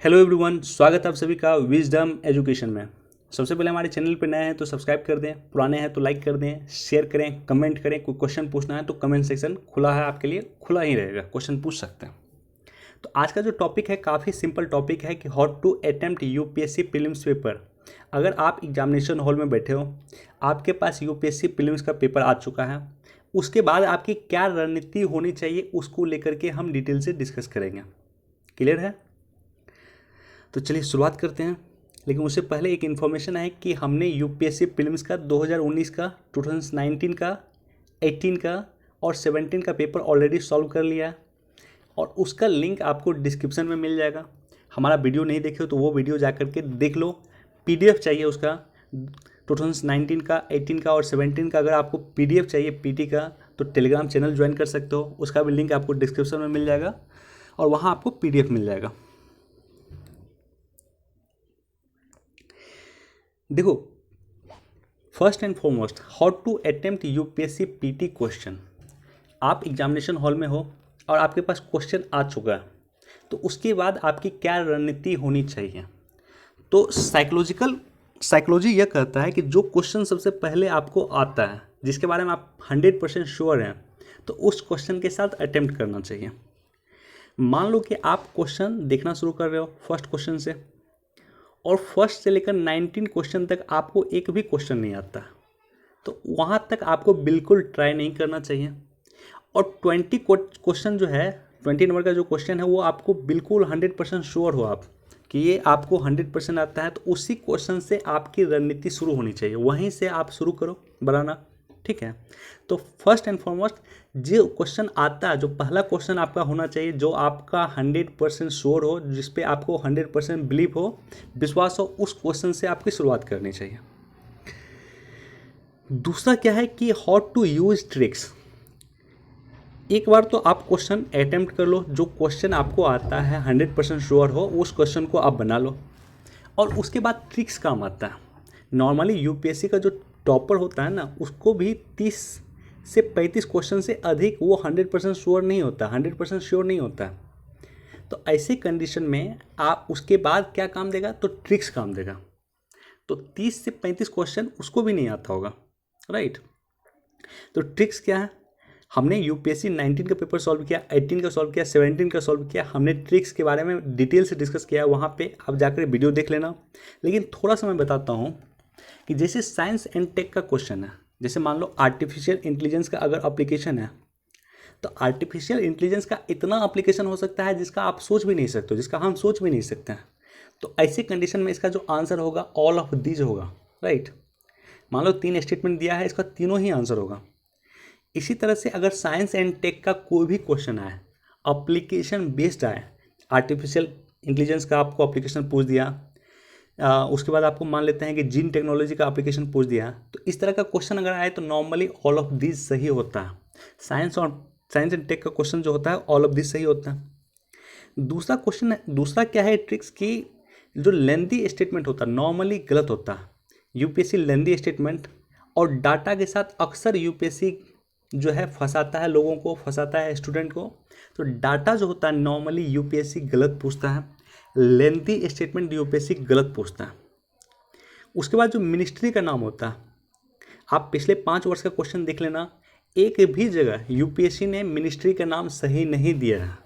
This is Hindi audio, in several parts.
हेलो एवरीवन, स्वागत है आप सभी का विजडम एजुकेशन में। सबसे पहले हमारे चैनल पर नए हैं तो सब्सक्राइब कर दें, पुराने हैं तो लाइक कर दें, शेयर करें, कमेंट करें। कोई क्वेश्चन पूछना है तो कमेंट सेक्शन खुला है, आपके लिए खुला ही रहेगा, क्वेश्चन पूछ सकते हैं। तो आज का जो टॉपिक है काफ़ी सिंपल टॉपिक है कि how to attempt UPSC prelims paper. अगर आप एग्जामिनेशन हॉल में बैठे हो, आपके पास यूपीएससी प्रीलिम्स का पेपर आ चुका है, उसके बाद आपकी क्या रणनीति होनी चाहिए उसको लेकर के हम डिटेल से डिस्कस करेंगे। क्लियर है? तो चलिए शुरुआत करते हैं। लेकिन उससे पहले एक इन्फॉर्मेशन है कि हमने यूपीएससी प्रीलिम्स का 2019 का, 2019 का, 18 का और 17 का पेपर ऑलरेडी सॉल्व कर लिया है और उसका लिंक आपको डिस्क्रिप्शन में मिल जाएगा। हमारा वीडियो नहीं देखे हो तो वो वीडियो जा करके देख लो। पीडीएफ चाहिए उसका 2019 का, 18 का और 17 का। अगर आपको पीडीएफ चाहिए पीटी का तो टेलीग्राम चैनल ज्वाइन कर सकते हो, उसका भी लिंक आपको डिस्क्रिप्शन में मिल जाएगा और वहाँ आपको पीडीएफ मिल जाएगा। देखो, first and foremost how to attempt UPSC PT question. आप एग्जामिनेशन हॉल में हो और आपके पास क्वेश्चन आ चुका है, तो उसके बाद आपकी क्या रणनीति होनी चाहिए। तो साइकोलॉजी यह कहता है कि जो क्वेश्चन सबसे पहले आपको आता है, जिसके बारे में आप 100% श्योर हैं, तो उस क्वेश्चन के साथ अटेम्प्ट करना चाहिए। मान लो कि आप क्वेश्चन देखना शुरू कर रहे हो फर्स्ट क्वेश्चन से, और फर्स्ट से लेकर 19 क्वेश्चन तक आपको एक भी क्वेश्चन नहीं आता, तो वहाँ तक आपको बिल्कुल ट्राई नहीं करना चाहिए। और 20 क्वेश्चन जो है, 20 नंबर का जो क्वेश्चन है वो आपको बिल्कुल 100% श्योर हो आप कि ये आपको 100% आता है, तो उसी क्वेश्चन से आपकी रणनीति शुरू होनी चाहिए, वहीं से आप शुरू करो बनाना। ठीक है, तो फर्स्ट एंड फॉरमोस्ट जो क्वेश्चन आता है, जो पहला क्वेश्चन आपका होना चाहिए, जो आपका 100% श्योर हो, जिस पे आपको 100% बिलीव हो, विश्वास हो, उस क्वेश्चन से आपकी शुरुआत करनी चाहिए। दूसरा क्या है कि हाउ टू यूज ट्रिक्स। एक बार तो आप क्वेश्चन अटेम्प्ट कर लो, जो क्वेश्चन आपको आता है 100% श्योर हो उस क्वेश्चन को आप बना लो, और उसके बाद ट्रिक्स काम आता है। नॉर्मली यूपीएससी का जो टॉपर होता है ना, उसको भी 30 से 35 क्वेश्चन से अधिक वो 100% श्योर नहीं होता, 100% श्योर नहीं होता। तो ऐसे कंडीशन में आप उसके बाद क्या काम देगा, तो ट्रिक्स काम देगा। तो 30 से 35 क्वेश्चन उसको भी नहीं आता होगा, राइट। तो ट्रिक्स क्या है, हमने यूपीएससी 19 का पेपर सॉल्व किया, 18 का सॉल्व किया, 17 का सॉल्व किया, हमने ट्रिक्स के बारे में डिटेल से डिस्कस किया, वहाँ पे आप जाकर वीडियो देख लेना। लेकिन थोड़ा सा मैं बताता हूँ कि जैसे साइंस एंड टेक का क्वेश्चन है, जैसे मान लो आर्टिफिशियल इंटेलिजेंस का अगर एप्लीकेशन है, तो आर्टिफिशियल इंटेलिजेंस का इतना एप्लीकेशन हो सकता है जिसका आप सोच भी नहीं सकते, जिसका हम सोच भी नहीं सकते हैं। तो ऐसी कंडीशन में इसका जो आंसर होगा ऑल ऑफ दीज होगा, राइट। मान लो 3 स्टेटमेंट दिया है, इसका तीनों ही आंसर होगा। इसी तरह से अगर साइंस एंड टेक का कोई भी क्वेश्चन आए, एप्लीकेशन बेस्ड आए, आर्टिफिशियल इंटेलिजेंस का आपको एप्लीकेशन पूछ दिया, उसके बाद आपको मान लेते हैं कि जीन टेक्नोलॉजी का एप्लीकेशन पूछ दिया, तो इस तरह का क्वेश्चन अगर आए तो नॉर्मली ऑल ऑफ दिस सही होता है। साइंस एंड टेक का क्वेश्चन जो होता है ऑल ऑफ दिस सही होता है। दूसरा क्या है ट्रिक्स की, जो लेंदी स्टेटमेंट होता है नॉर्मली गलत होता है। यूपीएससी लेंदी स्टेटमेंट और डाटा के साथ अक्सर यूपीएससी जो है फंसाता है, लोगों को फंसाता है, स्टूडेंट को। तो डाटा जो होता है नॉर्मली यूपीएससी गलत पूछता है, लेंथी स्टेटमेंट यूपीएससी गलत पूछता है। उसके बाद जो मिनिस्ट्री का नाम होता है, आप पिछले 5 वर्ष का क्वेश्चन देख लेना, एक भी जगह यूपीएससी ने मिनिस्ट्री का नाम सही नहीं दिया है।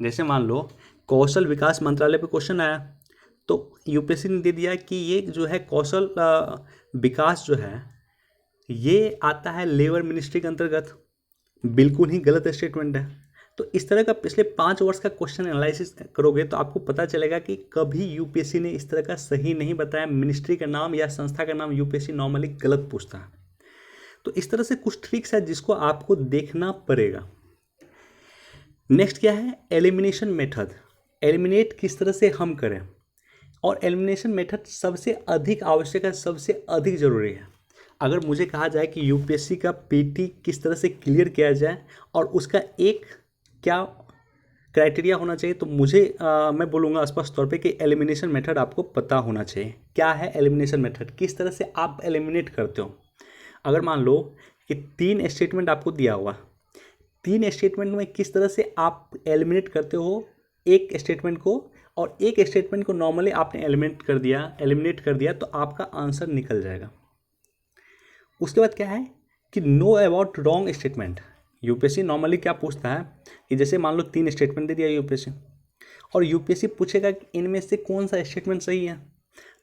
जैसे मान लो कौशल विकास मंत्रालय पे क्वेश्चन आया, तो यूपीएससी ने दे दिया कि ये जो है कौशल विकास जो है ये आता है लेबर मिनिस्ट्री के अंतर्गत। बिल्कुल ही गलत स्टेटमेंट है। तो इस तरह का पिछले 5 वर्ष का क्वेश्चन एनालिसिस करोगे तो आपको पता चलेगा कि कभी यूपीएससी ने इस तरह का सही नहीं बताया, मिनिस्ट्री का नाम या संस्था का नाम यूपीएससी नॉर्मली गलत पूछता है। तो इस तरह से कुछ ट्रिक्स है जिसको आपको देखना पड़ेगा। नेक्स्ट क्या है, एलिमिनेशन मेथड। एलिमिनेट किस तरह से हम करें, और एलिमिनेशन मेथड सबसे अधिक आवश्यक है, सबसे अधिक ज़रूरी है। अगर मुझे कहा जाए कि यूपीएससी का पीटी किस तरह से क्लियर किया जाए और उसका एक क्या क्राइटेरिया होना चाहिए, तो मैं बोलूँगा स्पष्ट तौर पे कि एलिमिनेशन मेथड आपको पता होना चाहिए। क्या है एलिमिनेशन मेथड, किस तरह से आप एलिमिनेट करते हो। अगर मान लो कि 3 स्टेटमेंट आपको दिया हुआ, 3 स्टेटमेंट में किस तरह से आप एलिमिनेट करते हो एक स्टेटमेंट को, और एक स्टेटमेंट को नॉर्मली आपने एलिमिनेट कर दिया तो आपका आंसर निकल जाएगा। उसके बाद क्या है कि know about wrong statement. UPSC normally क्या पूछता है कि जैसे मान लो 3 स्टेटमेंट दे दिया यूपीएससी, और यूपीएससी पूछेगा कि इनमें से कौन सा स्टेटमेंट सही है।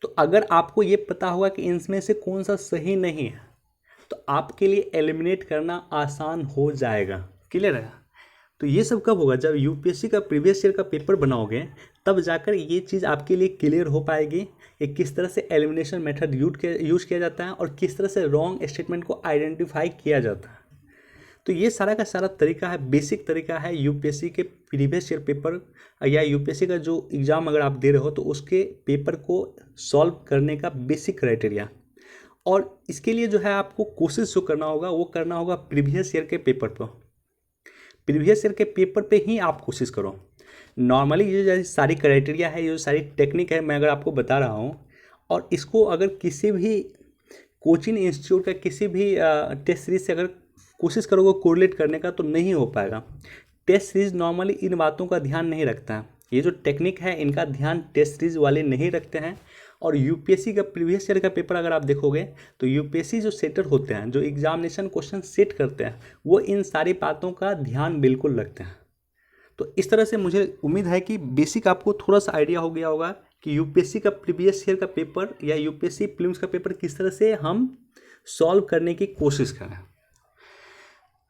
तो अगर आपको ये पता होगा कि इनमें से कौन सा सही नहीं है तो आपके लिए एलिमिनेट करना आसान हो जाएगा। क्लियर है? तो ये सब कब होगा? जब यूपीएससी का प्रीवियस ईयर का पेपर बनाओगे तब जाकर ये चीज़ आपके लिए क्लियर हो पाएगी कि किस तरह से एलिमिनेशन मेथड यूज़ किया जाता है और किस तरह से रॉन्ग स्टेटमेंट को आइडेंटिफाई किया जाता है। तो ये सारा का सारा तरीका है, बेसिक तरीका है यूपीएससी के प्रीवियस ईयर पेपर या यूपीएससी का जो एग्ज़ाम अगर आप दे रहे हो तो उसके पेपर को सॉल्व करने का बेसिक क्राइटेरिया। और इसके लिए जो है आपको कोशिश जो करना होगा वो करना होगा प्रीवियस ईयर के पेपर पर। प्रीवियस ईयर के पेपर पे ही आप कोशिश करो। नॉर्मली ये जो सारी क्राइटेरिया है, ये जो सारी टेक्निक है, मैं अगर आपको बता रहा हूँ, और इसको अगर किसी भी कोचिंग इंस्टीट्यूट का किसी भी टेस्ट सीरीज से अगर कोशिश करोगे कोरिलेट करने का तो नहीं हो पाएगा। टेस्ट सीरीज नॉर्मली इन बातों का ध्यान नहीं रखता है। ये जो टेक्निक है इनका ध्यान टेस्ट सीरीज वाले नहीं रखते हैं। और यूपीएससी का प्रीवियस ईयर का पेपर अगर आप देखोगे तो यूपीएससी जो सेटर होते हैं, जो एग्जामिनेशन क्वेश्चन सेट करते हैं, वो इन सारी बातों का ध्यान बिल्कुल रखते हैं। तो इस तरह से मुझे उम्मीद है कि बेसिक आपको थोड़ा सा आइडिया हो गया होगा कि यूपीएससी का प्रीवियस ईयर का पेपर या यूपीएससी प्रीलिम्स का पेपर किस तरह से हम सॉल्व करने की कोशिश करें।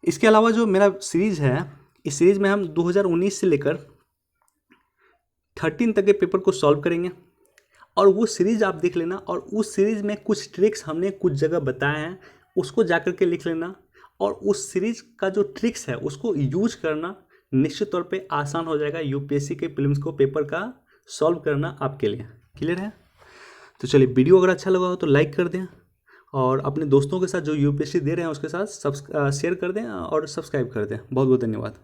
इसके अलावा जो मेरा सीरीज़ है, इस सीरीज़ में हम 2019 से लेकर 13 तक के पेपर को सॉल्व करेंगे। और वो सीरीज़ आप देख लेना, और उस सीरीज़ में कुछ ट्रिक्स हमने कुछ जगह बताए हैं, उसको जा कर के लिख लेना। और उस सीरीज़ का जो ट्रिक्स है उसको यूज करना निश्चित तौर पे आसान हो जाएगा यूपीएससी के प्रीलिम्स को पेपर का सॉल्व करना आपके लिए। क्लियर है? तो चलिए, वीडियो अगर अच्छा लगा हो तो लाइक कर दें, और अपने दोस्तों के साथ जो यूपीएससी दे रहे हैं उसके साथ शेयर कर दें और सब्सक्राइब कर दें। बहुत बहुत धन्यवाद।